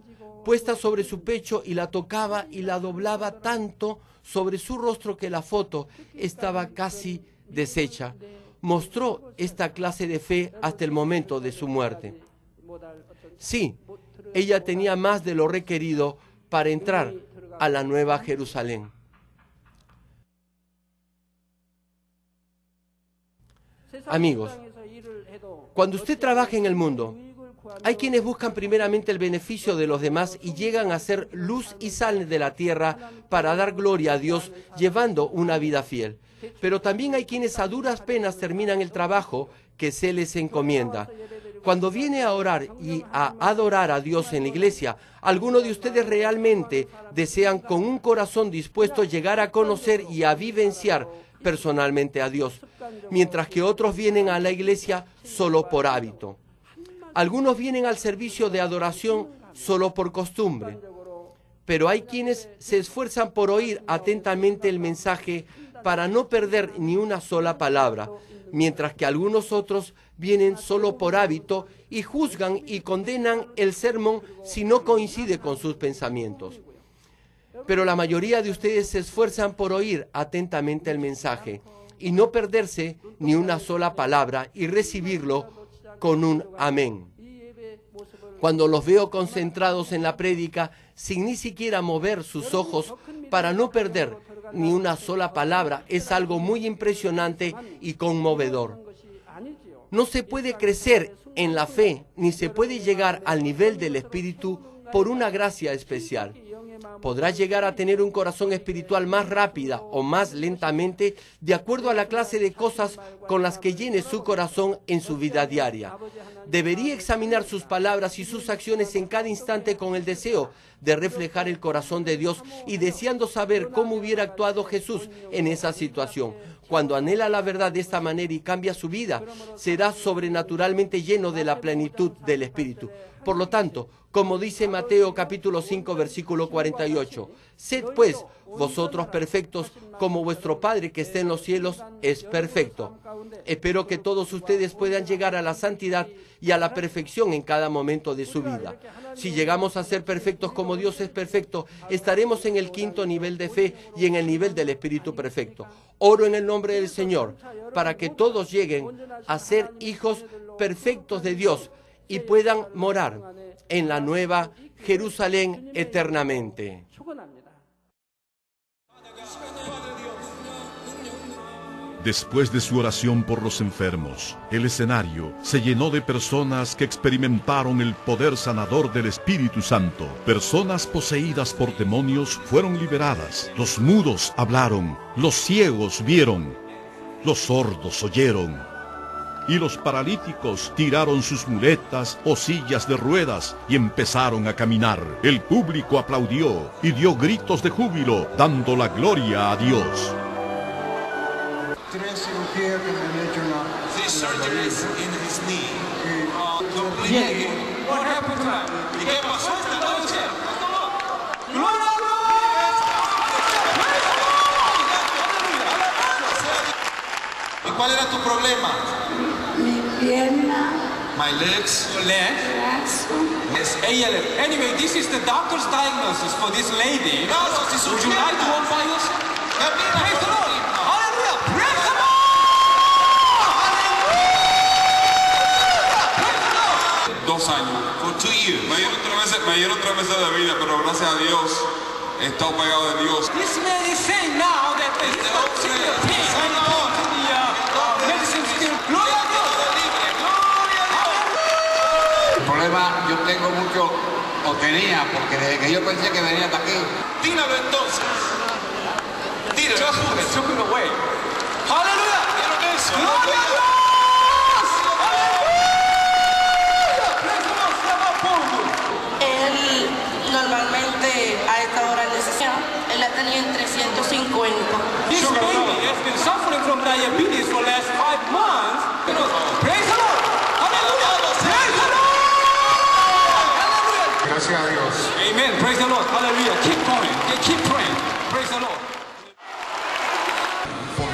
puesta sobre su pecho, y la tocaba y la doblaba tanto sobre su rostro que la foto estaba casi deshecha. Mostró esta clase de fe hasta el momento de su muerte. Sí, ella tenía más de lo requerido para entrar a la Nueva Jerusalén. Amigos, cuando usted trabaja en el mundo, hay quienes buscan primeramente el beneficio de los demás y llegan a ser luz y sal de la tierra para dar gloria a Dios, llevando una vida fiel. Pero también hay quienes a duras penas terminan el trabajo que se les encomienda. Cuando viene a orar y a adorar a Dios en la iglesia, algunos de ustedes realmente desean con un corazón dispuesto llegar a conocer y a vivenciar personalmente a Dios, mientras que otros vienen a la iglesia solo por hábito. Algunos vienen al servicio de adoración solo por costumbre, pero hay quienes se esfuerzan por oír atentamente el mensaje para no perder ni una sola palabra, mientras que algunos otros vienen solo por hábito y juzgan y condenan el sermón si no coincide con sus pensamientos. Pero la mayoría de ustedes se esfuerzan por oír atentamente el mensaje y no perderse ni una sola palabra y recibirlo con un amén. Cuando los veo concentrados en la prédica, sin ni siquiera mover sus ojos para no perder ni una sola palabra, es algo muy impresionante y conmovedor. No se puede crecer en la fe, ni se puede llegar al nivel del Espíritu por una gracia especial. Podrá llegar a tener un corazón espiritual más rápida o más lentamente, de acuerdo a la clase de cosas con las que llene su corazón en su vida diaria. Debería examinar sus palabras y sus acciones en cada instante con el deseo de reflejar el corazón de Dios y deseando saber cómo hubiera actuado Jesús en esa situación. Cuando anhela la verdad de esta manera y cambia su vida, será sobrenaturalmente lleno de la plenitud del Espíritu. Por lo tanto, como dice Mateo capítulo 5, versículo 48, sed pues vosotros perfectos como vuestro Padre que está en los cielos es perfecto. Espero que todos ustedes puedan llegar a la santidad y a la perfección en cada momento de su vida. Si llegamos a ser perfectos como Dios es perfecto, estaremos en el quinto nivel de fe y en el nivel del Espíritu perfecto. Oro en el nombre del Señor para que todos lleguen a ser hijos perfectos de Dios y puedan morar en la Nueva Jerusalén eternamente. Después de su oración por los enfermos, el escenario se llenó de personas que experimentaron el poder sanador del Espíritu Santo. Personas poseídas por demonios fueron liberadas. Los mudos hablaron, los ciegos vieron, los sordos oyeron. Y los paralíticos tiraron sus muletas o sillas de ruedas y empezaron a caminar. El público aplaudió y dio gritos de júbilo, dando la gloria a Dios. Tres cirugías que me han hecho en la... Three surgeries in his knee. Completely. What happened to him? ¿Y qué pasó esta noche? ¡Gloria a Dios! ¿Y cuál era tu problema? Mi pierna. My legs. Your leg? Brazo. Yes, ALF. Anyway, this is the doctor's diagnosis for this lady. Would you like one by yourself? Praise the Lord. Hallelujah. Praise the Lord. Hallelujah. 2 años. For 2 years. Me dieron 3 meses de vida, pero gracias a Dios he estado pegado de Dios. This man is saying now that it's not to the pain. Medicine still. Gloria a Dios. El problema yo tengo mucho, o tenía, porque desde que yo pensé que venía hasta aquí. Tíralo entonces. Tíralo. Just took it away. Aleluya. Gloria a Dios. Él normalmente a esta hora de necesidad, él la tenía en 350. This baby has been suffering from diabetes for the last 5 months. Praise the Lord. Aleluya. Praise the Lord. Hallelujah. Gracias a Dios. Amen. Praise the Lord. Hallelujah. Keep going. Keep praying. Praise the Lord. For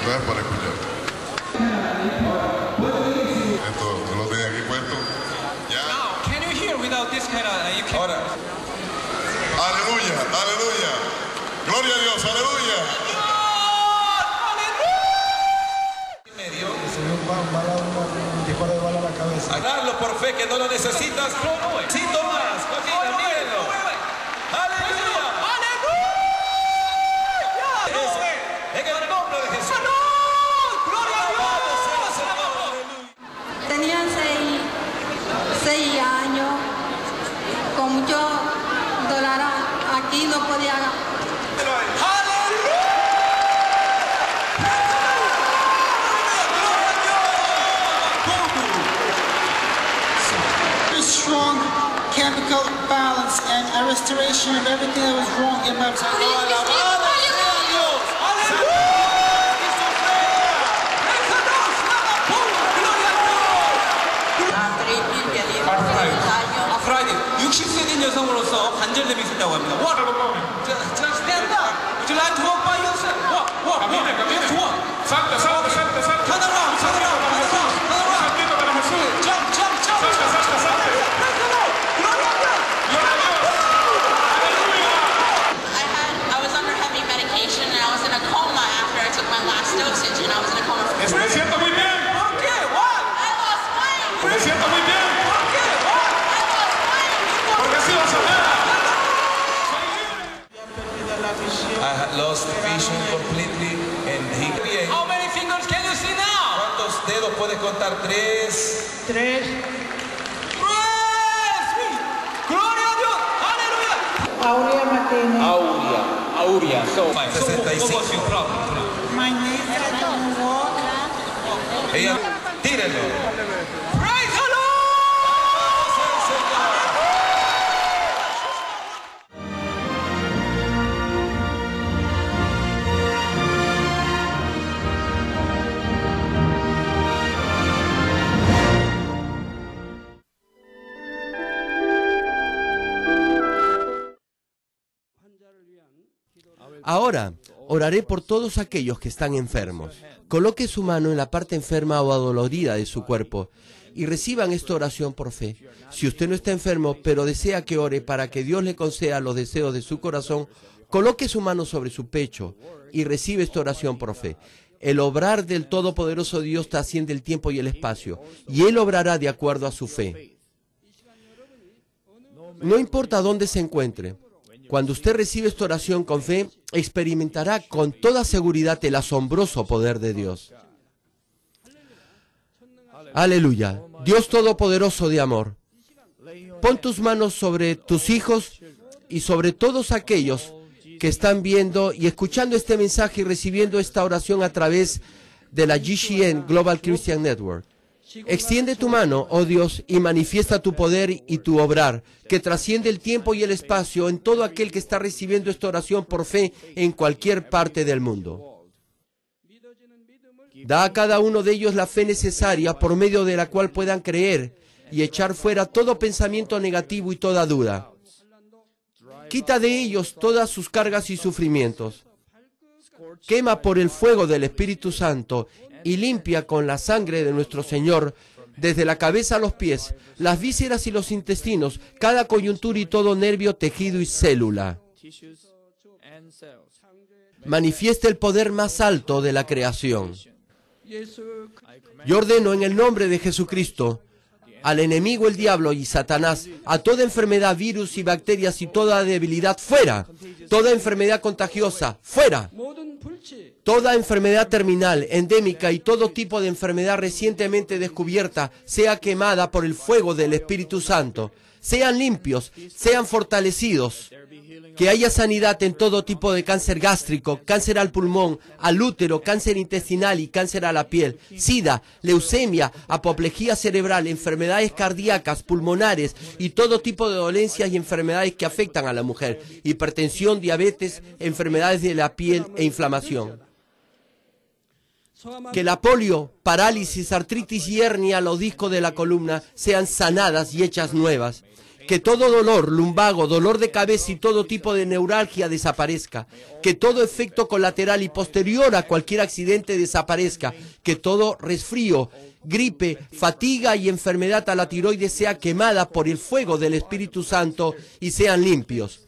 Entonces, para escuchar. Esto lo tenía aquí puesto. Ya. Can you hear without this kind of... Ahora. Aleluya, aleluya. Gloria a Dios, aleluya. Agarrarlo por fe que no lo necesitas. Sí, Tomás, cocina, mírenlo. ¡Aleluya! ¡Aleluya! En el nombre de Jesús. ¡Gloria a Dios! Tenía 6 años, con mucho dolor aquí no podía. Strong chemical balance and a restoration of everything that was wrong in my body. 아프라이드 60세 여성으로서 관절염이 있었다고 합니다. What? Just stand up. Would you like to walk by yourself? Walk. Just walk. Salta. Turn around. Jump. I was under heavy medication and I was in a coma after I took my last dosage and I was in a coma for 4 Me siento muy bien. ¿Por qué? What? I lost weight. Me siento muy bien. ¿Por qué? What? I lost weight. Porque así vas a ver. I had lost vision completely and he... How many fingers can you see now? ¿Cuántos dedos puedes contar? 3. Gloria a Dios. Aleluya. Aurea Matene. Aurea. So, 65. My knees, I don't walk. Ella, tírenlo. Praise the Lord. Ahora, oraré por todos aquellos que están enfermos. Coloque su mano en la parte enferma o adolorida de su cuerpo y reciban esta oración por fe. Si usted no está enfermo, pero desea que ore para que Dios le conceda los deseos de su corazón, coloque su mano sobre su pecho y recibe esta oración por fe. El obrar del Todopoderoso Dios trasciende el tiempo y el espacio, y Él obrará de acuerdo a su fe. No importa dónde se encuentre. Cuando usted recibe esta oración con fe, experimentará con toda seguridad el asombroso poder de Dios. Aleluya. Dios Todopoderoso de amor, pon tus manos sobre tus hijos y sobre todos aquellos que están viendo y escuchando este mensaje y recibiendo esta oración a través de la GCN Global Christian Network. Extiende tu mano, oh Dios, y manifiesta tu poder y tu obrar, que trasciende el tiempo y el espacio en todo aquel que está recibiendo esta oración por fe en cualquier parte del mundo. Da a cada uno de ellos la fe necesaria por medio de la cual puedan creer y echar fuera todo pensamiento negativo y toda duda. Quita de ellos todas sus cargas y sufrimientos. Quema por el fuego del Espíritu Santo y limpia con la sangre de nuestro Señor, desde la cabeza a los pies, las vísceras y los intestinos, cada coyuntura y todo nervio, tejido y célula. Manifiesta el poder más alto de la creación. Yo ordeno en el nombre de Jesucristo al enemigo, el diablo y Satanás, a toda enfermedad, virus y bacterias y toda debilidad, fuera. Toda enfermedad contagiosa, fuera. Toda enfermedad terminal, endémica y todo tipo de enfermedad recientemente descubierta sea quemada por el fuego del Espíritu Santo. Sean limpios, sean fortalecidos. Que haya sanidad en todo tipo de cáncer gástrico, cáncer al pulmón, al útero, cáncer intestinal y cáncer a la piel, sida, leucemia, apoplejía cerebral, enfermedades cardíacas, pulmonares y todo tipo de dolencias y enfermedades que afectan a la mujer, hipertensión, diabetes, enfermedades de la piel e inflamación. Que la polio, parálisis, artritis y hernia, los discos de la columna sean sanadas y hechas nuevas. Que todo dolor, lumbago, dolor de cabeza y todo tipo de neuralgia desaparezca. Que todo efecto colateral y posterior a cualquier accidente desaparezca. Que todo resfrío, gripe, fatiga y enfermedad a la tiroides sea quemada por el fuego del Espíritu Santo y sean limpios.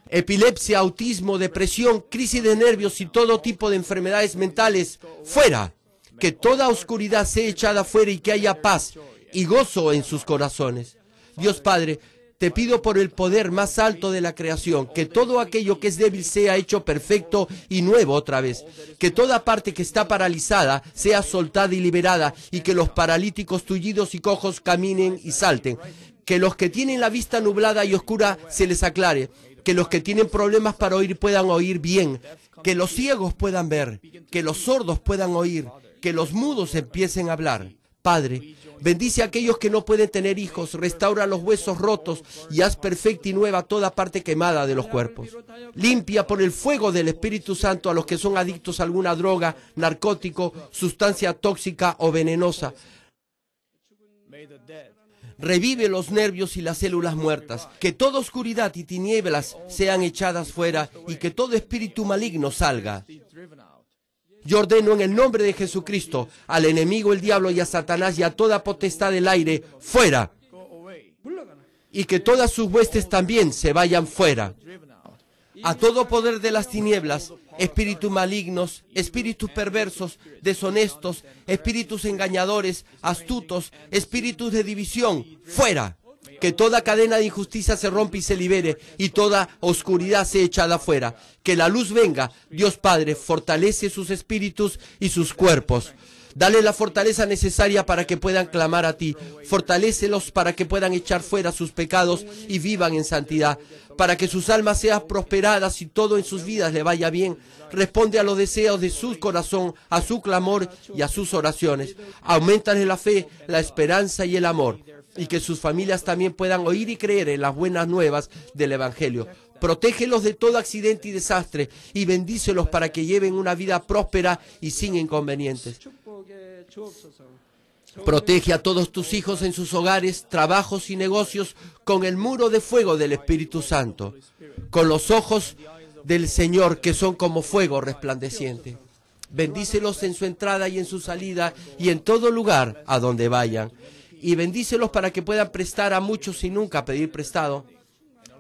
Epilepsia, autismo, depresión, crisis de nervios y todo tipo de enfermedades mentales, fuera. Que toda oscuridad sea echada fuera y que haya paz y gozo en sus corazones. Dios Padre, te pido por el poder más alto de la creación, que todo aquello que es débil sea hecho perfecto y nuevo otra vez. Que toda parte que está paralizada sea soltada y liberada, y que los paralíticos, tullidos y cojos caminen y salten. Que los que tienen la vista nublada y oscura se les aclare. Que los que tienen problemas para oír puedan oír bien. Que los ciegos puedan ver. Que los sordos puedan oír. Que los mudos empiecen a hablar. Padre, bendice a aquellos que no pueden tener hijos, restaura los huesos rotos y haz perfecta y nueva toda parte quemada de los cuerpos. Limpia por el fuego del Espíritu Santo a los que son adictos a alguna droga, narcótico, sustancia tóxica o venenosa. Revive los nervios y las células muertas. Que toda oscuridad y tinieblas sean echadas fuera y que todo espíritu maligno salga. Yo ordeno en el nombre de Jesucristo al enemigo, el diablo y a Satanás y a toda potestad del aire, fuera. Y que todas sus huestes también se vayan fuera. A todo poder de las tinieblas, espíritus malignos, espíritus perversos, deshonestos, espíritus engañadores, astutos, espíritus de división, fuera. Que toda cadena de injusticia se rompa y se libere, y toda oscuridad sea echada fuera. Que la luz venga. Dios Padre, fortalece sus espíritus y sus cuerpos. Dale la fortaleza necesaria para que puedan clamar a ti. Fortalécelos para que puedan echar fuera sus pecados y vivan en santidad. Para que sus almas sean prosperadas y todo en sus vidas le vaya bien. Responde a los deseos de su corazón, a su clamor y a sus oraciones. Auméntale la fe, la esperanza y el amor. Y que sus familias también puedan oír y creer en las buenas nuevas del Evangelio. Protégelos de todo accidente y desastre y bendícelos para que lleven una vida próspera y sin inconvenientes. Protege a todos tus hijos en sus hogares, trabajos y negocios con el muro de fuego del Espíritu Santo, con los ojos del Señor que son como fuego resplandeciente. Bendícelos en su entrada y en su salida y en todo lugar a donde vayan. Y bendícelos para que puedan prestar a muchos sin nunca pedir prestado.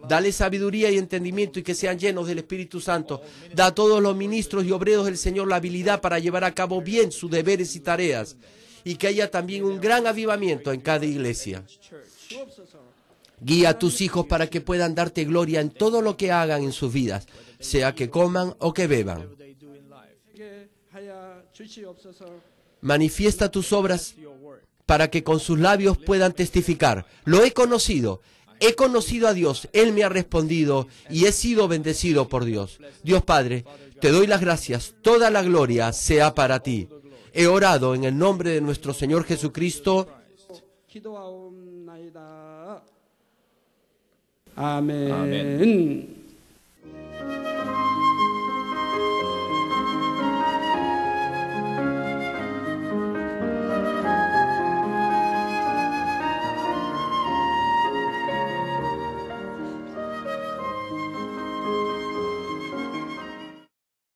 Dale sabiduría y entendimiento y que sean llenos del Espíritu Santo. Da a todos los ministros y obreros del Señor la habilidad para llevar a cabo bien sus deberes y tareas. Y que haya también un gran avivamiento en cada iglesia. Guía a tus hijos para que puedan darte gloria en todo lo que hagan en sus vidas, sea que coman o que beban. Manifiesta tus obras para que con sus labios puedan testificar. Lo he conocido a Dios, Él me ha respondido y he sido bendecido por Dios. Dios Padre, te doy las gracias, toda la gloria sea para ti. He orado en el nombre de nuestro Señor Jesucristo. Amén.